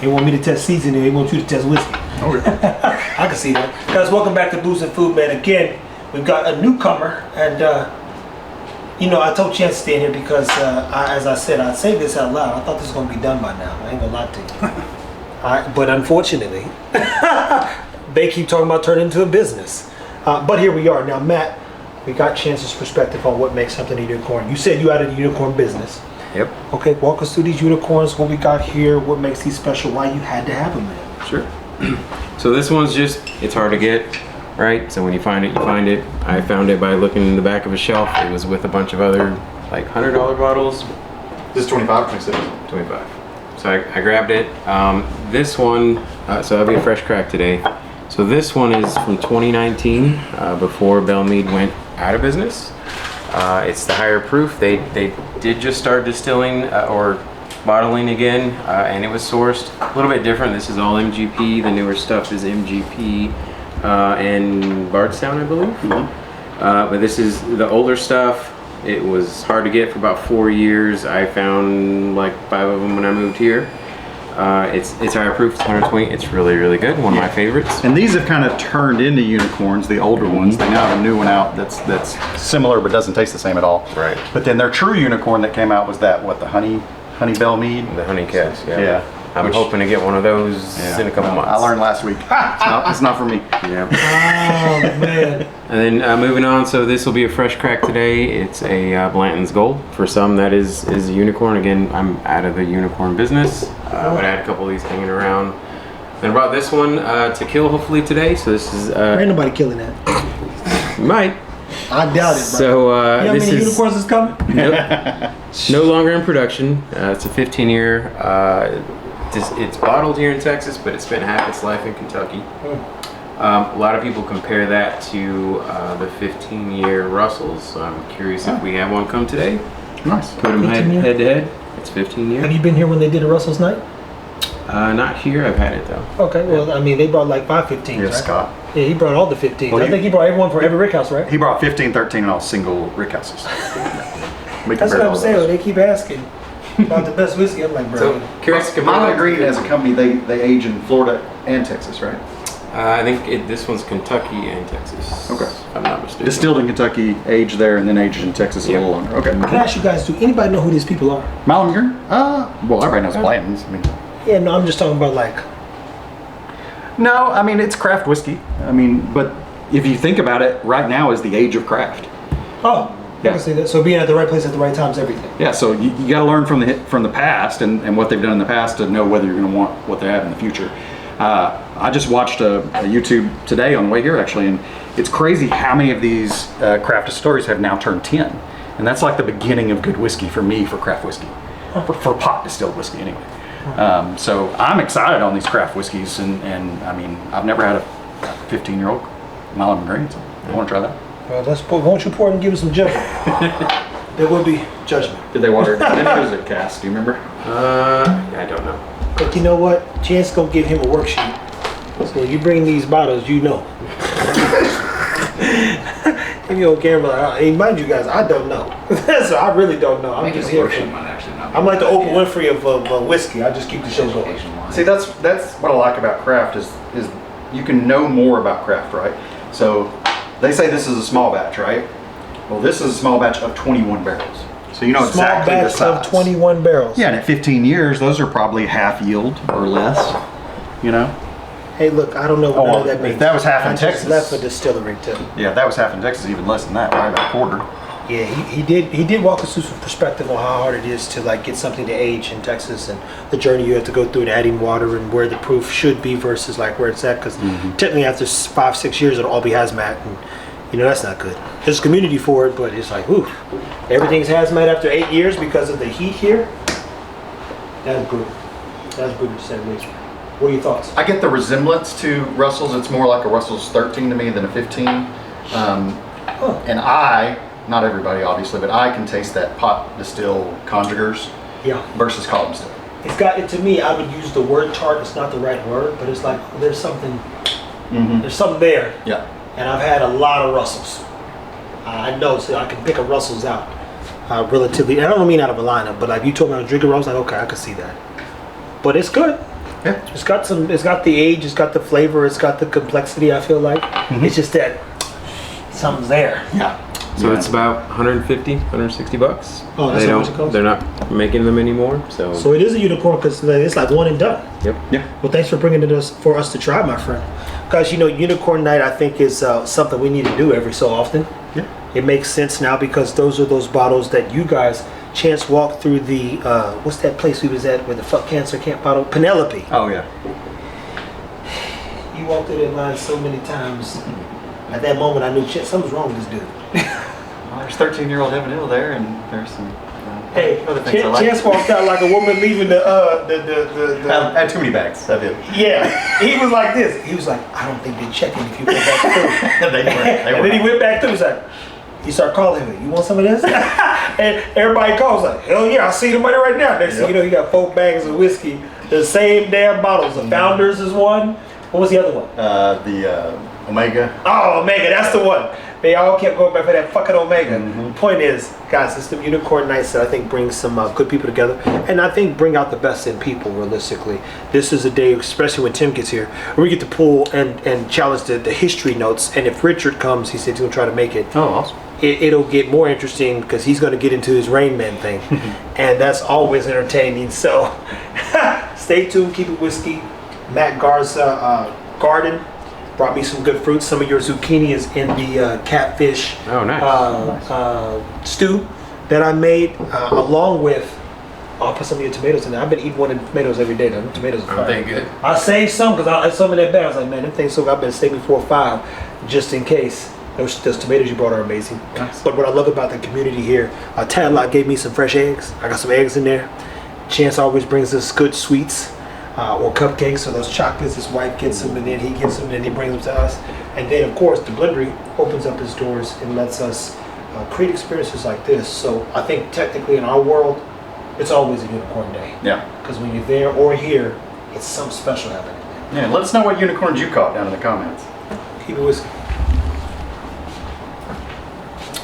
They want me to test seasoning. They want you to test whiskey. Okay. I can see that. Guys, welcome back to Booze and Food, man. Again, we've got a newcomer, and you know, I told Chance to stay in here because, as I said, I say this out loud. I thought this was gonna be done by now. I ain't gonna lie to you. But unfortunately, they keep talking about turning into a business. But here we are now, Matt. We got Chance's perspective on what makes something a unicorn. You said you had a unicorn business. Yep. Okay, walk us through these unicorns, what we got here, what makes these special, why you had to have them, man. Sure. So this one's just, it's hard to get, right? So when you find it, you find it. I found it by looking in the back of a shelf. It was with a bunch of other like $100 bottles. This is 25 or 26? 25. So I grabbed it. This one, so that'll be a fresh crack today. So this one is from 2019, before Bellmead went out of business. It's the higher proof. They did just start distilling or bottling again, and it was sourced a little bit different. This is all MGP. The newer stuff is MGP and Bardstown, I believe. Mm-hmm. But this is the older stuff. It was hard to get for about 4 years. I found like 5 of them when I moved here. It's higher proof, it's 120. It's really, really good. One of my favorites. And these have kind of turned into unicorns, the older ones. They now have a new one out that's similar but doesn't taste the same at all. Right. But then their true unicorn that came out was that, what, the honey Bellmead? The honey cask, yeah. Yeah. I'm hoping to get one of those in a couple months. I learned last week. It's not for me. Yeah. Oh, man. And then moving on, so this will be a fresh crack today. It's a Blanton's Gold. For some, that is a unicorn. Again, I'm out of the unicorn business, but I had a couple of these hanging around. Then I brought this one to kill hopefully today. So this is... Ain't nobody killing that. Might. I doubt it, bro. So you know how this many is unicorns is coming? no longer in production. It's a 15-year. It's bottled here in Texas, but it spent half its life in Kentucky. A lot of people compare that to the 15-year Russells. So I'm curious if we have one come today. Nice. Put them head to head. It's 15 years. Have you been here when they did a Russell's night? Not here. I've had it though. Okay, well, I mean, they brought like 5 15s, Yeah, right? Scott. Yeah, he brought all the 15s. Well, I think he brought everyone for every rick house, right? He brought 15, 13, and all single rick houses. That's what I'm saying. They keep asking about the best whiskey. I'm like, bro. So curious. Milam Greene as a company, they age in Florida and Texas, right? I think this one's Kentucky and Texas. Okay. If I'm not mistaken. Distilled in Kentucky, aged there, and then aged in Texas a little longer. Okay. Can I ask you guys, do anybody know who these people are? Milam Greene? Well, everybody knows Blanton's. I mean, Yeah, no, I'm just talking about like... no, I mean, it's craft whiskey. I mean, but if you think about it, right now is the age of craft. Oh, Yeah. I can see that. So being at the right place at the right time is everything. Yeah, so you got to learn from the past and what they've done in the past to know whether you're going to want what they have in the future. I just watched a YouTube today on the way here, actually, and it's crazy how many of these craft distilleries have now turned 10. And that's like the beginning of good whiskey for me, for craft whiskey. For pot distilled whiskey, anyway. So I'm excited on these craft whiskeys, and I mean, I've never had a 15-year-old Milam Greene, so I want to try that. Well, won't you pour it and give us some judgment? There will be judgment. Did they water it? I think it was a cask, do you remember? I don't know. But you know what? Chance gonna give him a worksheet. So when you bring these bottles, you know. If you on camera, hey, mind you guys, I don't know. So I really don't know. I'm just here. I'm like the Oprah Winfrey of whiskey. I just keep the show going. See, that's what I like about craft is you can know more about craft, right? So they say this is a small batch, right? Well, this is a small batch of 21 barrels. So you know exactly the size. Small batch of 21 barrels. Yeah, and at 15 years, those are probably half yield or less, you know? Hey, look, I don't know what none of that if means. that was half in I Texas. just left for distillery too. Yeah, if that was half in Texas, even less than that, right? About a quarter. Yeah, he did walk us through some perspective on how hard it is to like get something to age in Texas and the journey you have to go through in adding water and where the proof should be versus like where it's at, because technically after 5-6 years it'll all be hazmat, and you know that's not good. There's a community for it, but it's like, ooh, everything's hazmat after 8 years because of the heat here. That's brutal. That's brutal to say the least. What are your thoughts? I get the resemblance to Russell's. It's more like a Russell's 13 to me than a 15. And not everybody obviously, but I can taste that pot distill conjugars versus column still. It's got it to me. I would use the word tart. It's not the right word, but it's like there's something. There's something there. Yeah. And I've had a lot of Russells. I know, so I can pick a Russells out relatively. And I don't mean out of a lineup, but like you told me I was drinking, I was like, okay, I can see that. But it's good. Yeah. It's got the age, it's got the flavor, it's got the complexity. I feel like it's just that something's there. Yeah. So it's about 150, 160 bucks. Oh, that's how much it costs? They're not making them anymore. So So it is a unicorn because it's like one and done. yep. Yeah. Well, thanks for bringing it for us to try, my friend. Because Unicorn Night, I think, is something we need to do every so often. Yeah. It makes sense now because those are those bottles that you guys chance walked through the what's that place we was at where the fuck cancer camp bottle Penelope. Oh yeah. You walked through that line so many times. At that moment, I knew shit, something's wrong with this dude. Well, there's 13-year-old Evan Hill there, and there's some Hey, other things I like. Chance walked out like a woman leaving the I had too many bags. I did. yeah. He was like this. He was like, I don't think they're checking if you go back through. They were And then he went back through. He's like, he started calling him. You want some of this? And everybody calls like, hell yeah, I see the money right now. Next thing you know, he got 4 bags of whiskey, the same damn bottles. The Founders is one. What was the other one? The Omega. Oh, Omega, that's the one. They all kept going back for that fucking Omega. Point is, guys, it's the Unicorn Nights that I think brings some good people together, and I think bring out the best in people. Realistically, this is a day, especially when Tim gets here, where we get to pull and challenge the history notes. And if Richard comes, he said he's gonna try to make it. Oh, awesome. It'll get more interesting because he's gonna get into his Rain Man thing, and that's always entertaining. So, stay tuned. Keep it whiskey. Matt Garza garden brought me some good fruits. Some of your zucchini is in the catfish Oh, nice. stew that I made, along with. I'll put some of your tomatoes in there. I've been eating one of the tomatoes every day. Them tomatoes are Aren't fire. they good? I saved some because I had some in that bag. I was like, man, them things so good. I've been saving 4 or 5 just in case. Those tomatoes you brought are amazing. Nice. But what I love about the community here, Tadlock gave me some fresh eggs. I got some eggs in there. Chance always brings us good sweets. Or cupcakes, or those chocolates. His wife gets them, and then he gets them, and then he brings them to us. And then, of course, the Blendery opens up his doors and lets us create experiences like this. So I think technically in our world, it's always a unicorn day. Yeah. Because when you're there or here, it's something special happening. Yeah. Let us know what unicorns you caught down in the comments. Keep it whiskey.